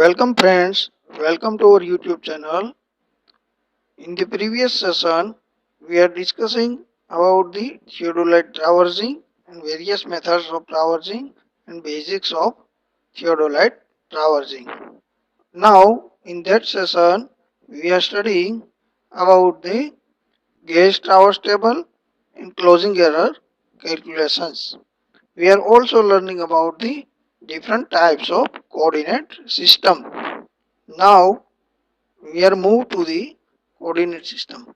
Welcome friends, welcome to our YouTube channel. In the previous session, we are discussing about the theodolite traversing and various methods of traversing and basics of theodolite traversing. Now, in that session, we are studying about the gauge traverse table and closing error calculations. We are also learning about the different types of coordinate system. Now, we are moved to the coordinate system.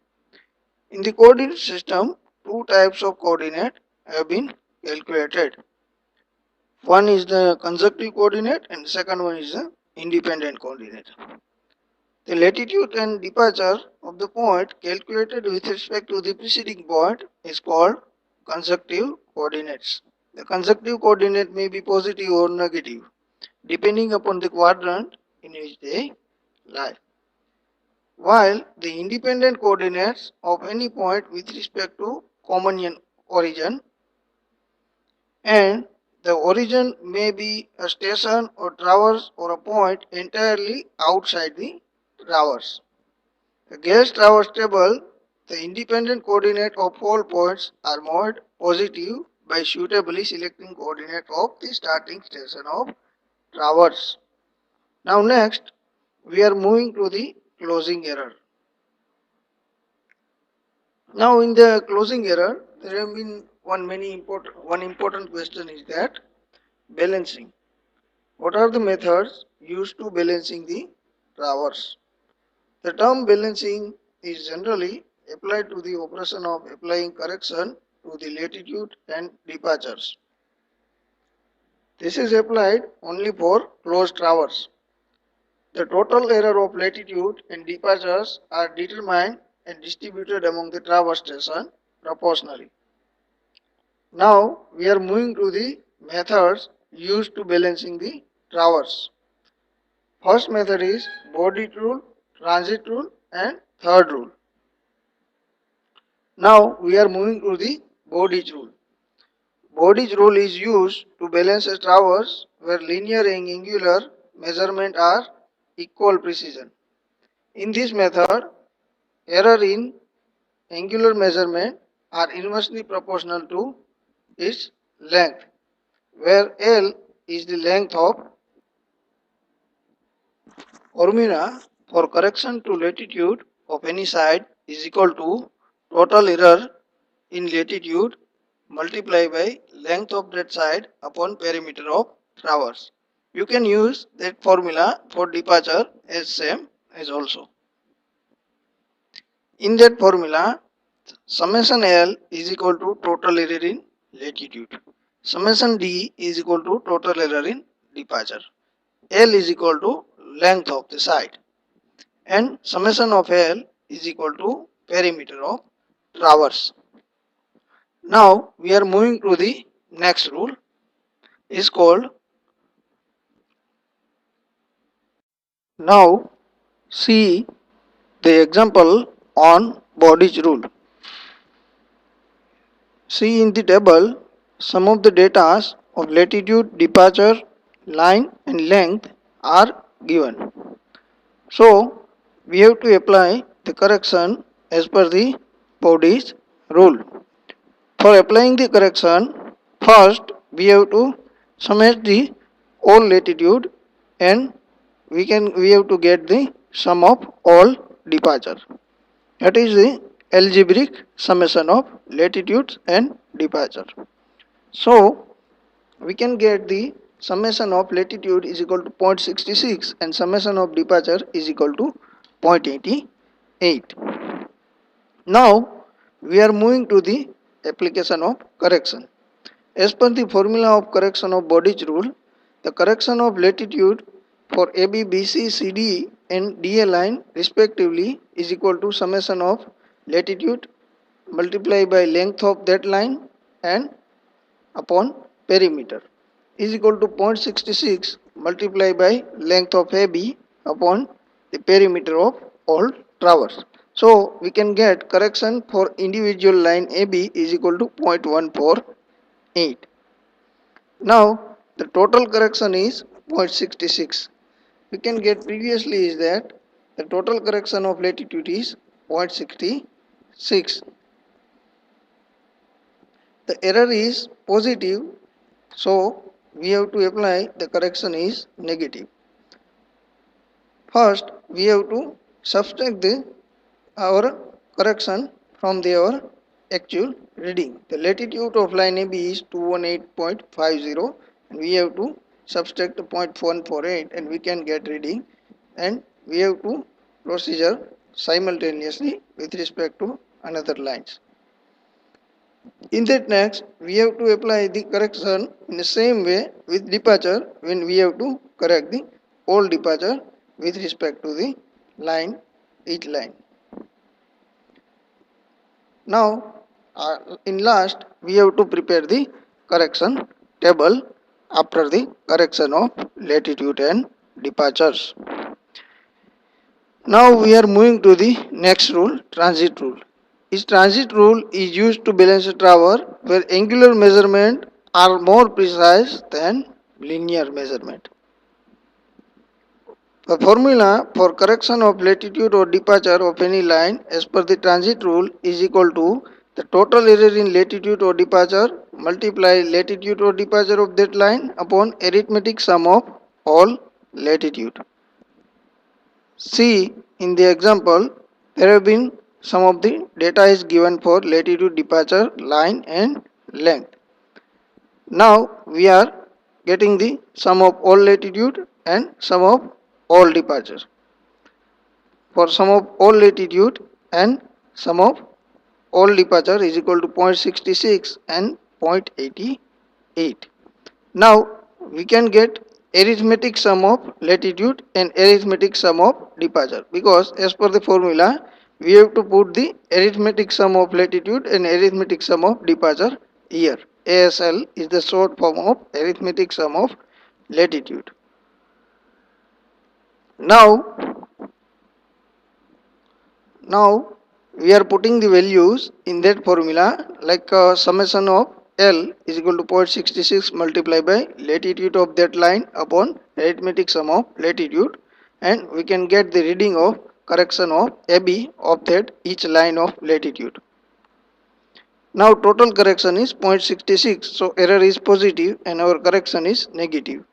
In the coordinate system, two types of coordinate have been calculated. One is the consecutive coordinate and the second one is the independent coordinate. The latitude and departure of the point calculated with respect to the preceding point is called consecutive coordinates. The consecutive coordinate may be positive or negative depending upon the quadrant in which they lie. While the independent coordinates of any point with respect to common origin, and the origin may be a station or traverse or a point entirely outside the traverse. The Gauge traverse table, the independent coordinate of all points are marked positive by suitably selecting coordinate of the starting station of traverse. Now next, we are moving to the closing error. Now in the closing error, there have been one important question is that balancing. What are the methods used to balancing the traverse? The term balancing is generally applied to the operation of applying correction to the latitude and departures. This is applied only for closed traverse. The total error of latitude and departures are determined and distributed among the traverse station proportionally. Now we are moving to the methods used to balancing the traverse. First method is body rule, transit rule and third rule. Now we are moving to the body rule. Body rule is used to balance a traverse where linear and angular measurement are equal precision. In this method, error in angular measurement are inversely proportional to its length, where L is the length of formula for correction to latitude of any side is equal to total error in latitude multiplied by length of that side upon perimeter of traverse. You can use that formula for departure as same as also. In that formula, summation L is equal to total error in latitude. Summation D is equal to total error in departure. L is equal to length of the side. And summation of L is equal to perimeter of traverse. Now we are moving to the next rule is called. Now see the example on Body's rule. See in the table some of the data of latitude, departure, line and length are given. So we have to apply the correction as per the Body's rule. For applying the correction, first we have to summate the all latitude and we have to get the sum of all departure. That is the algebraic summation of latitudes and departure. So we can get the summation of latitude is equal to 0.66 and summation of departure is equal to 0.88. Now we are moving to the application of correction. As per the formula of correction of Body's rule, the correction of latitude for AB, BC, CD and DA line respectively is equal to summation of latitude multiplied by length of that line and upon perimeter is equal to 0.66 multiplied by length of AB upon the perimeter of all traverse. So we can get correction for individual line AB is equal to 0.148. Now the total correction is 0.66. we can get previously is that the total correction of latitude is 0.66. The error is positive, so we have to apply the correction is negative. First, we have to subtract our correction from our actual reading. The latitude of line AB is 218.50 and we have to subtract 0.148 and we can get reading, and we have to procedure simultaneously with respect to another lines. In that next, we have to apply the correction in the same way with departure when we have to correct the all departure with respect to the line, each line. Now, in last, we have to prepare the correction table after the correction of latitude and departures. Now we are moving to the next rule, transit rule. This transit rule is used to balance a tower where angular measurement are more precise than linear measurement. The formula for correction of latitude or departure of any line as per the transit rule is equal to the total error in latitude or departure multiply latitude or departure of that line upon arithmetic sum of all latitude. See, in the example, there have been some of the data is given for latitude, departure, line and length. Now we are getting the sum of all latitude and sum of all departure. For sum of all latitude and sum of all departure is equal to 0.66 and 0.88. Now we can get arithmetic sum of latitude and arithmetic sum of departure, because as per the formula we have to put the arithmetic sum of latitude and arithmetic sum of departure here. ASL is the short form of arithmetic sum of latitude. Now we are putting the values in that formula, like summation of L is equal to 0.66 multiplied by latitude of that line upon arithmetic sum of latitude, and we can get the reading of correction of AB of that each line of latitude. Now total correction is 0.66, so error is positive and our correction is negative.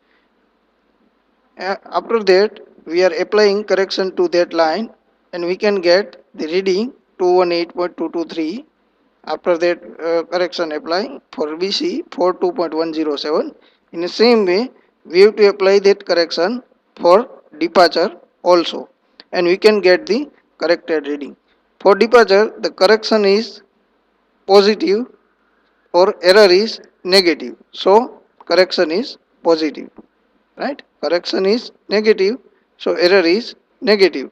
After that we are applying correction to that line and we can get the reading 218.223. After that correction apply for BC 42.107. In the same way we have to apply that correction for departure also and we can get the corrected reading. For departure the correction is positive or error is negative, so correction is positive, right? Correction is negative, so error is negative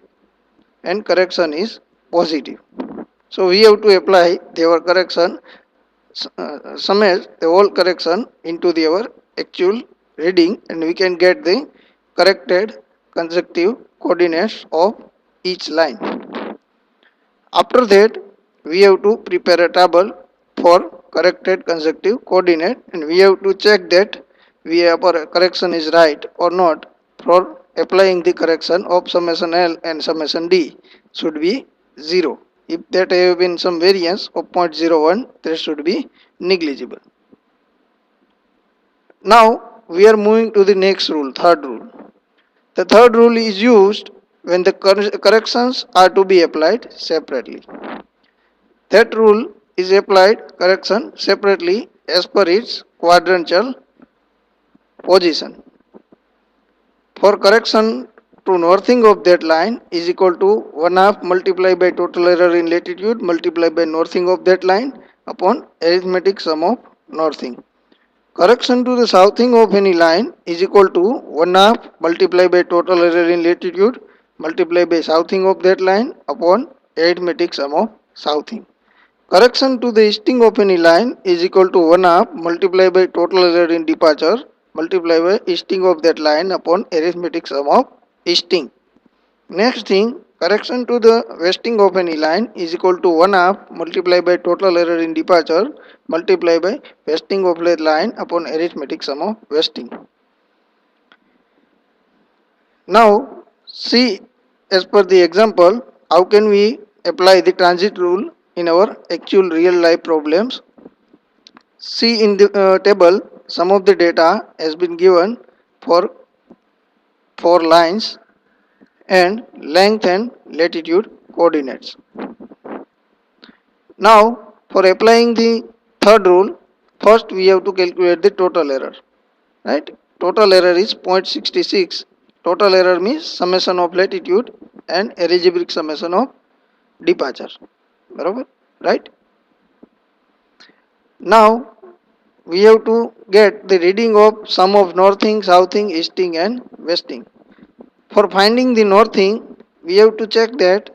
and correction is positive. So we have to apply our correction, summarize the whole correction into our actual reading and we can get the corrected consecutive coordinates of each line. After that we have to prepare a table for corrected consecutive coordinate and we have to check that our correction is right or not. For applying the correction of summation L and summation D should be 0. If that have been some variance of 0.01, that should be negligible. Now we are moving to the next rule, third rule. The third rule is used when the corrections are to be applied separately. That rule is applied correction separately as per its quadrantial position. For correction to northing of that line is equal to 1/2 multiplied by total error in latitude multiplied by northing of that line upon arithmetic sum of northing. Correction to the southing of any line is equal to 1/2 multiplied by total error in latitude multiplied by southing of that line upon arithmetic sum of southing. Correction to the easting of any line is equal to 1/2 multiplied by total error in departure multiplied by easting of that line upon arithmetic sum of easting. Next thing, correction to the westing of any line is equal to 1/2 multiplied by total error in departure multiplied by westing of that line upon arithmetic sum of westing. Now see, as per the example, how can we apply the transit rule in our actual real life problems. See in the table, some of the data has been given for 4 lines and length and latitude coordinates. Now for applying the third rule, first we have to calculate the total error, right? Total error is 0.66. Total error means summation of latitude and algebraic summation of departure, बरोबर, right? Now we have to get the reading of sum of northing, southing, easting and westing. For finding the northing, we have to check that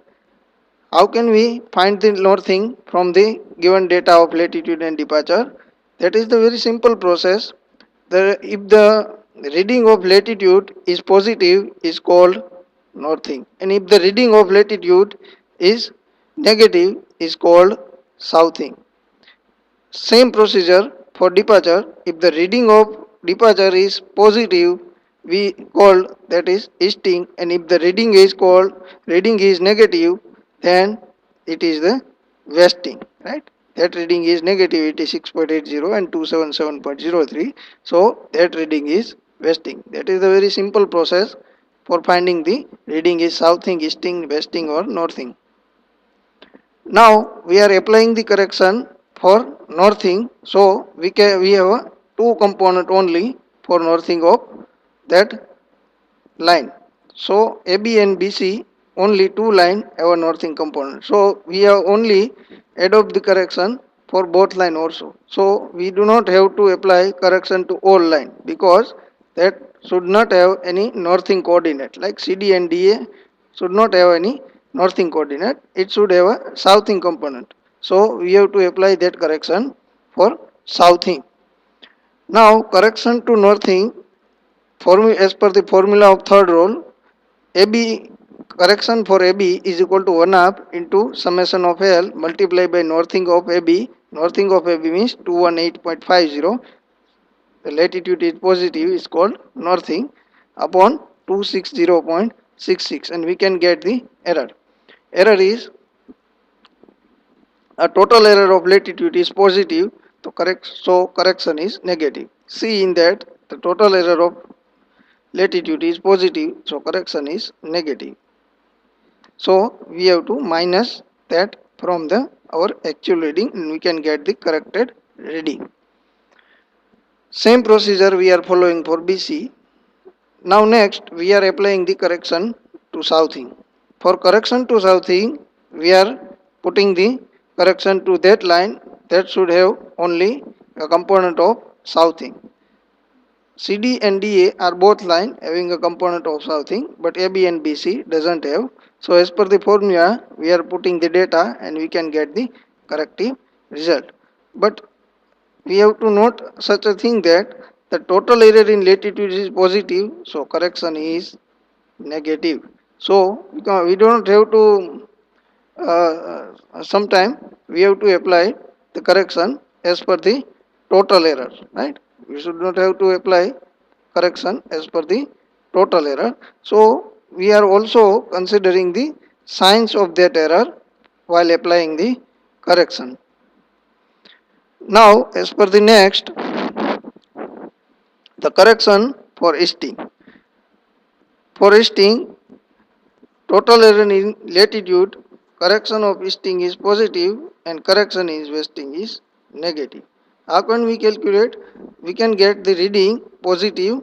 how can we find the northing from the given data of latitude and departure. That is the very simple process. If the reading of latitude is positive is called northing, and if the reading of latitude is negative is called southing. Same procedure for departure. If the reading of departure is positive, we call that is easting, and if the reading is negative, then it is the westing. Right? That reading is negative 86.80 and 277.03. So that reading is westing. That is the very simple process for finding the reading is southing, easting, westing, or northing. Now we are applying the correction for northing, so we have a two component only for northing of that line. So AB and BC only two line have a northing component. So we have only adopt the correction for both line also. So we do not have to apply correction to all line because that should not have any northing coordinate like CD and DA should not have any northing coordinate. It should have a southing component. So we have to apply that correction for southing. Now correction to northing as per the formula of third rule, AB correction for AB is equal to 1 half into summation of L multiplied by northing of AB. Northing of AB means 218.50. The latitude is positive is called northing upon 260.66, and we can get the error. Error is a total error of latitude is positive, so correction is negative. See in that the total error of latitude is positive, so correction is negative. So we have to minus that from the our actual reading and we can get the corrected reading. Same procedure we are following for BC. Now next we are applying the correction to southing. For correction to southing, we are putting the correction to that line that should have only a component of southing. CD and DA are both line having a component of southing, but AB and BC doesn't have. So as per the formula, we are putting the data and we can get the corrective result. But we have to note such a thing that the total error in latitude is positive, so correction is negative. So we don't have to sometime we have to apply the correction as per the total error, right? We should not have to apply correction as per the total error. So we are also considering the signs of that error while applying the correction. Now as per the next, the correction for easting. For easting, total error in latitude, correction of easting is positive and correction in westing is negative. How can we calculate? We can get the reading positive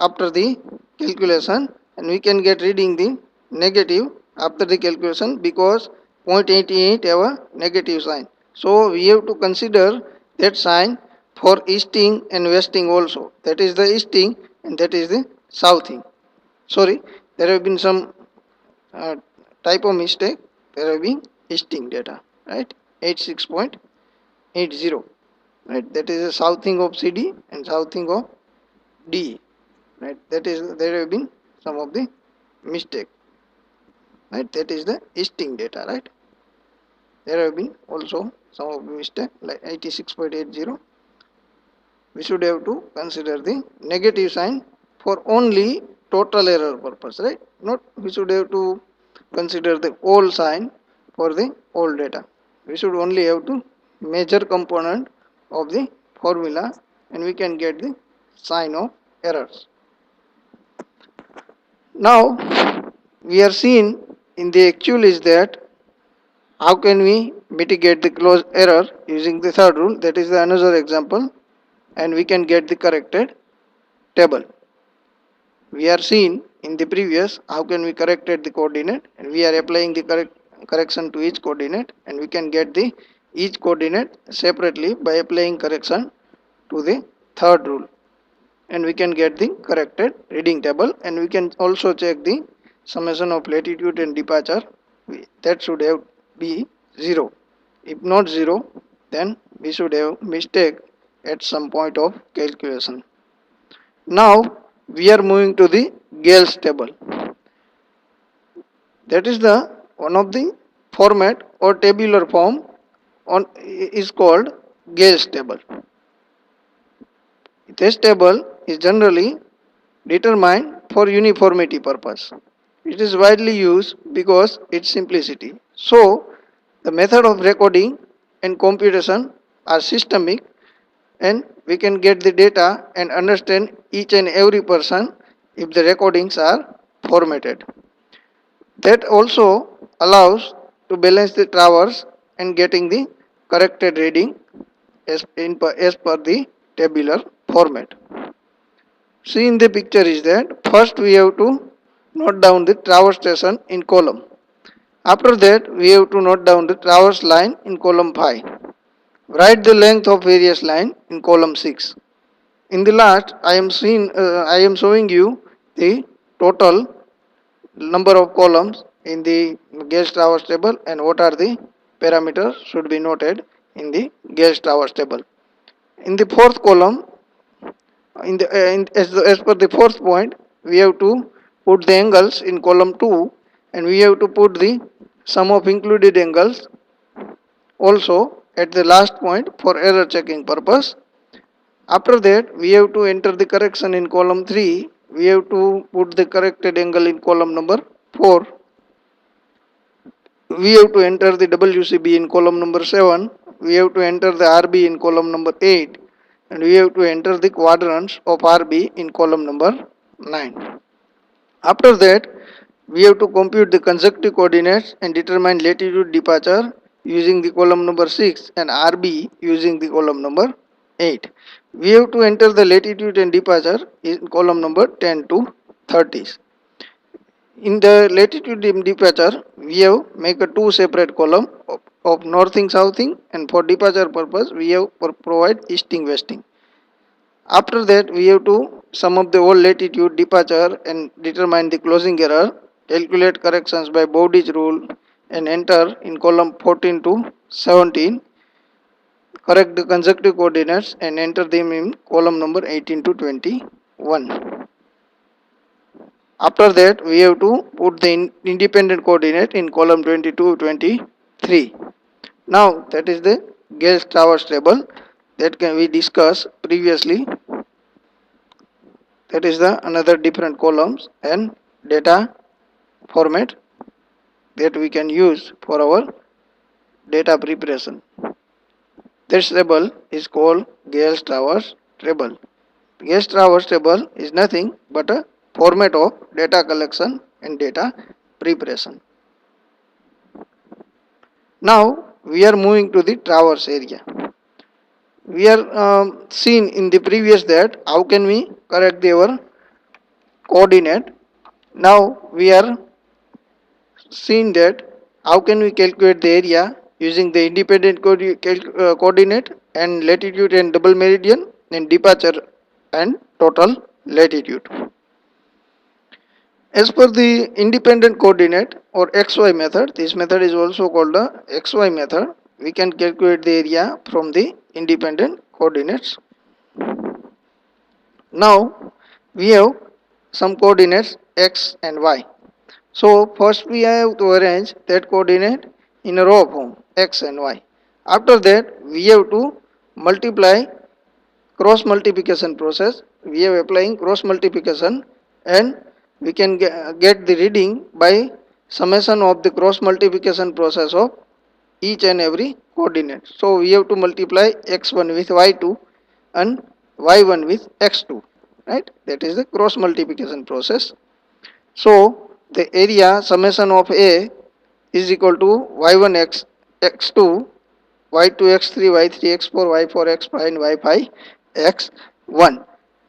after the calculation and we can get reading the negative after the calculation because 0.88 have a negative sign. So we have to consider that sign for easting and westing also. That is the easting and that is the southing. Sorry, there have been some type of mistake. There have been easting data, right? 86.80, right? That is the southing of CD and southing of D, right? That is there have been some of the mistake, right? That is the easting data, right? There have been also some of the mistake like 86.80. We should have to consider the negative sign for only total error purpose, right? Not we should have to consider the old sign for the old data. We should only have to major component of the formula and we can get the sign of errors. Now we are seeing in the actual is that how can we mitigate the close error using the third rule, that is the another example, and we can get the corrected table. We are seen in the previous how can we corrected the coordinate and we are applying the correction to each coordinate and we can get the each coordinate separately by applying correction to the third rule and we can get the corrected reading table and we can also check the summation of latitude and departure. That should have be 0. If not 0, then we should have mistake at some point of calculation. Now we are moving to the Gales table. That is the one of the format or tabular form on is called Gales table. This table is generally determined for uniformity purpose. It is widely used because its simplicity. So the method of recording and computation are systemic and we can get the data and understand each and every person if the recordings are formatted. That also allows to balance the traverse and getting the corrected reading as per the tabular format. See in the picture is that first we have to note down the traverse station in column. After that we have to note down the traverse line in column 5. Write the length of various line in column 6. In the last I am showing you the total number of columns in the Gales traverse table and what are the parameters should be noted in the Gales traverse table. In the fourth column, as per the fourth point, we have to put the angles in column 2 and we have to put the sum of included angles also at the last point for error checking purpose. After that, we have to enter the correction in column 3. We have to put the corrected angle in column number 4. We have to enter the WCB in column number 7. We have to enter the RB in column number 8. And we have to enter the quadrants of RB in column number 9. After that, we have to compute the consecutive coordinates and determine latitude departure using the column number 6 and RB using the column number 8. We have to enter the latitude and departure in column number 10 to 30s. In the latitude and departure, we have make a two separate column of northing, southing, and for departure purpose, we have provide easting, westing. After that, we have to sum up the whole latitude, departure, and determine the closing error. Calculate corrections by Bowditch rule and enter in column 14 to 17. Correct the consecutive coordinates and enter them in column number 18 to 21. After that, we have to put the independent coordinate in column 22, 23. Now, that is the Gales traverse table that can we discuss previously. That is the another different columns and data format that we can use for our data preparation. This table is called Gales traverse table. Gales traverse table is nothing but a format of data collection and data preparation. Now we are moving to the traverse area. We are seen in the previous that how can we correct our coordinate. Now we are seen that how can we calculate the area using the independent coordinate and latitude and double meridian and departure and total latitude. As per the independent coordinate or XY method, this method is also called the XY method. We can calculate the area from the independent coordinates. Now we have some coordinates X and Y. So first we have to arrange that coordinate in a row form X and Y. After that we have to multiply cross multiplication process. We are applying cross multiplication and we can get the reading by summation of the cross multiplication process of each and every coordinate. So we have to multiply x1 with y2 and y1 with x2, right? That is the cross multiplication process. So the area summation of A is equal to y1 x2, y2 x3, y3 x4, y4 x5 and y5 x1.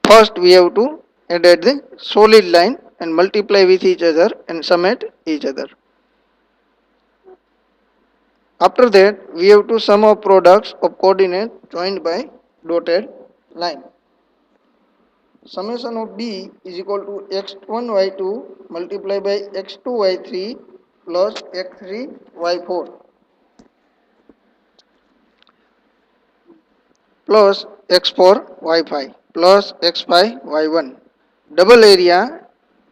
First we have to add the solid line and multiply with each other and summate each other. After that we have to sum of products of coordinate joined by dotted line. Summation of B is equal to x1 y2 multiplied by x2 y3 plus x3 y4 plus x4 y5 plus x5 y1. Double area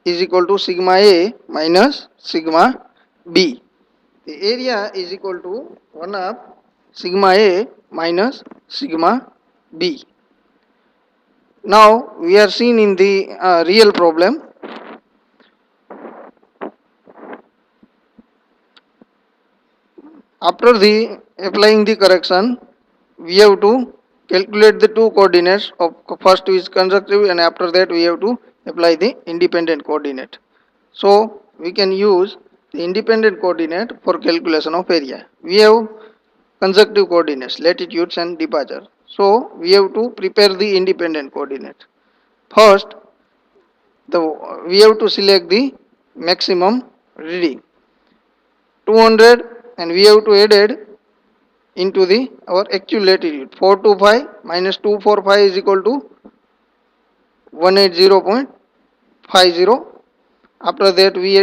is equal to sigma A minus sigma B. The area is equal to 1 half sigma A minus sigma B. Now we are seen in the real problem. After the applying the correction, we have to calculate the two coordinates of first is consecutive and after that we have to apply the independent coordinate. So we can use the independent coordinate for calculation of area. We have consecutive coordinates, latitudes and departure. So we have to prepare the independent coordinate. First, we have to select the maximum reading 200 and we have to add it into the our actual latitude 425 minus 245 is equal to 180.50. After that we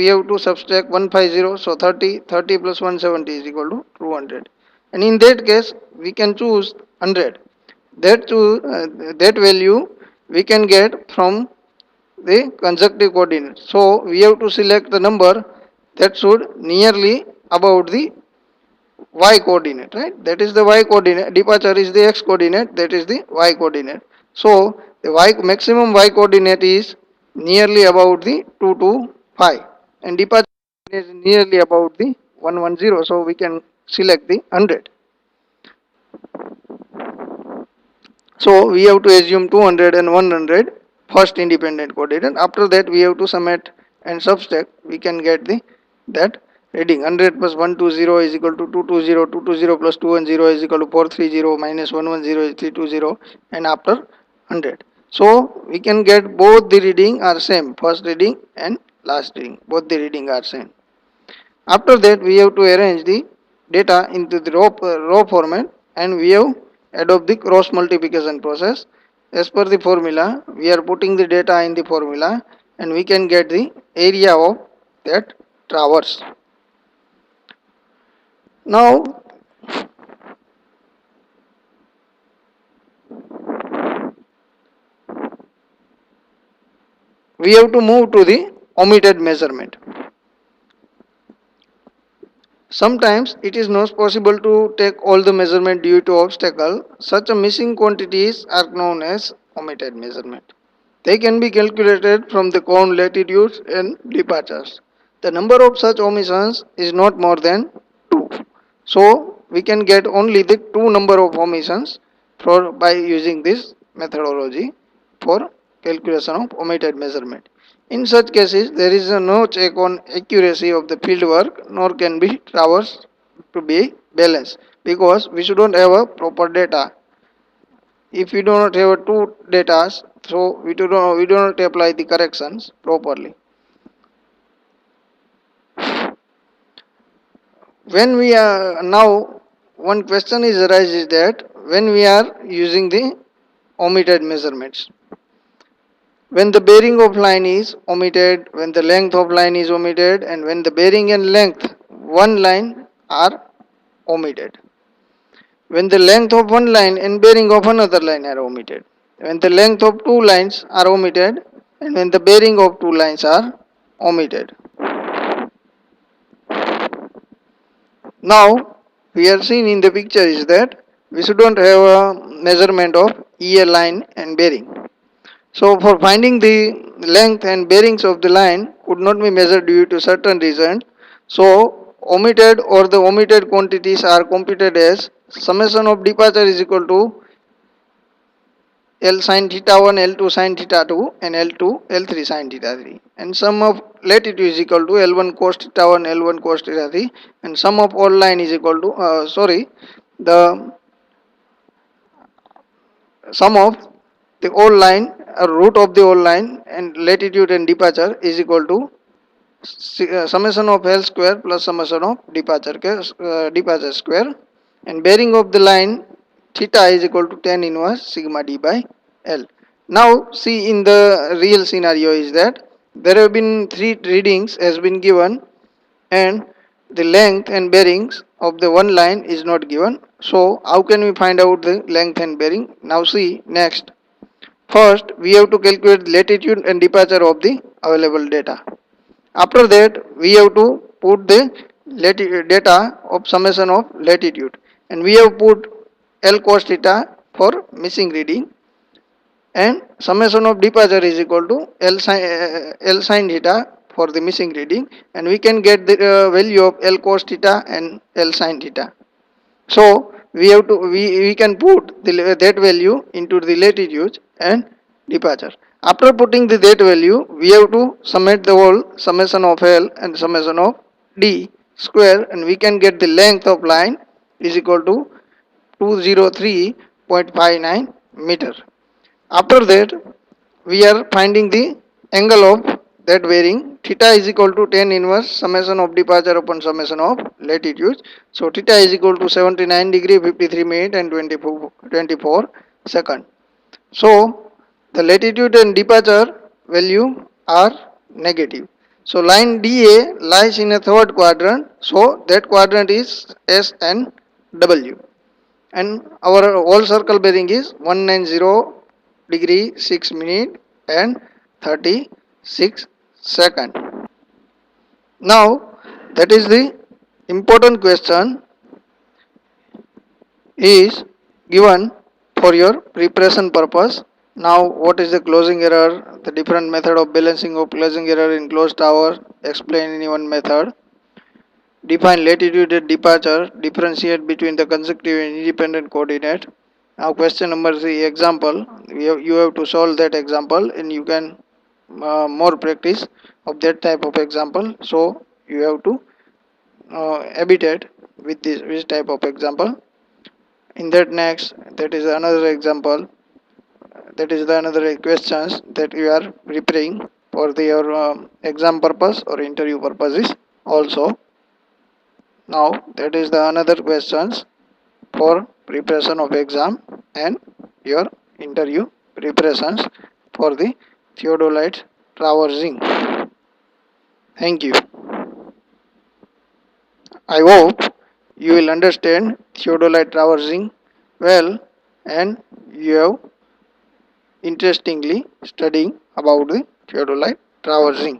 have to subtract 150, so 30 plus 170 is equal to 200, and in that case we can choose 100. That value we can get from the consecutive coordinate. So we have to select the number that should nearly about the y coordinate, right? That is the y coordinate. Departure is the x coordinate, that is the y coordinate. So the maximum y coordinate is nearly about the 2 to 5 and departure is nearly about the 110, so we can select the 100. So we have to assume 200 and 100 first independent coordinate. After that we have to summate and subtract. We can get the that reading. 100 plus 120 is equal to 220. 220 plus 210 is equal to 430 minus 110 is 320, and after 100. So we can get both the reading are same. First reading and last reading. Both the reading are same. After that we have to arrange the data into the row format and we have adopt the cross multiplication process. As per the formula, we are putting the data in the formula and we can get the area of that traverse. Now we have to move to the omitted measurement. Sometimes it is not possible to take all the measurement due to obstacle. Such a missing quantities are known as omitted measurement. They can be calculated from the cone latitudes and departures. The number of such omissions is not more than 2. So we can get only the 2 number of omissions by using this methodology for calculation of omitted measurement. In such cases, there is no check on accuracy of the field work nor can be traversed to be balanced because we shouldn't have a proper data. If we do not have two data, so we do not apply the corrections properly. When we are now, one question is arises that when we are using the omitted measurements, when the bearing of line is omitted, when the length of line is omitted, and when the bearing and length one line are omitted. When the length of one line and bearing of another line are omitted. When the length of two lines are omitted and when the bearing of two lines are omitted. Now we are seeing in the picture is that we shouldn't have a measurement of EA line and bearing. So for finding the length and bearings of the line could not be measured due to certain reasons. So omitted or the omitted quantities are computed as summation of departure is equal to L sin theta 1, L2 sin theta 2 and L2, L3 sin theta 3. And sum of latitude is equal to L1 cos theta 1, L1 cos theta 3 and sum of all line is equal to, the sum of the whole line, root of the whole line and latitude and departure is equal to summation of L square plus summation of departure square, and bearing of the line theta is equal to tan inverse sigma d by L. Now see, in the real scenario is that there have been three readings has been given and the length and bearings of the one line is not given. So how can we find out the length and bearing? Now see next. First we have to calculate latitude and departure of the available data. After that, we have to put the data of summation of latitude, and we have put L cos theta for missing reading, and summation of departure is equal to L sin theta for the missing reading, and we can get the value of L cos theta and L sin theta. So we can put that value into the latitude and departure. After putting the that value, we have to summate the whole summation of L and summation of D square, and we can get the length of line is equal to 203.59 meter. After that, we are finding the angle of that bearing. Theta is equal to tan inverse summation of departure upon summation of latitude. So theta is equal to 79 degree 53 minute and 24 second. So the latitude and departure value are negative. So line DA lies in a third quadrant. So that quadrant is S and W. And our whole circle bearing is 190 degree 6 minute and 36 second. Now that is the important question is given for your preparation purpose. Now what is the closing error, the different method of balancing of closing error in closed tower, explain in one method. Define latitude and departure, differentiate between the consecutive and independent coordinate. Now question number 3, example. You have to solve that example and you can more practice of that type of example. So you have to habitat with this type of example. In that next, that is another example. That is the another questions that you are preparing for your exam purpose or interview purposes also. Now that is the another questions for preparation of exam and your interview preparations for the theodolite traversing. Thank you. I hope you will understand theodolite traversing well and you have interestingly studying about the theodolite traversing.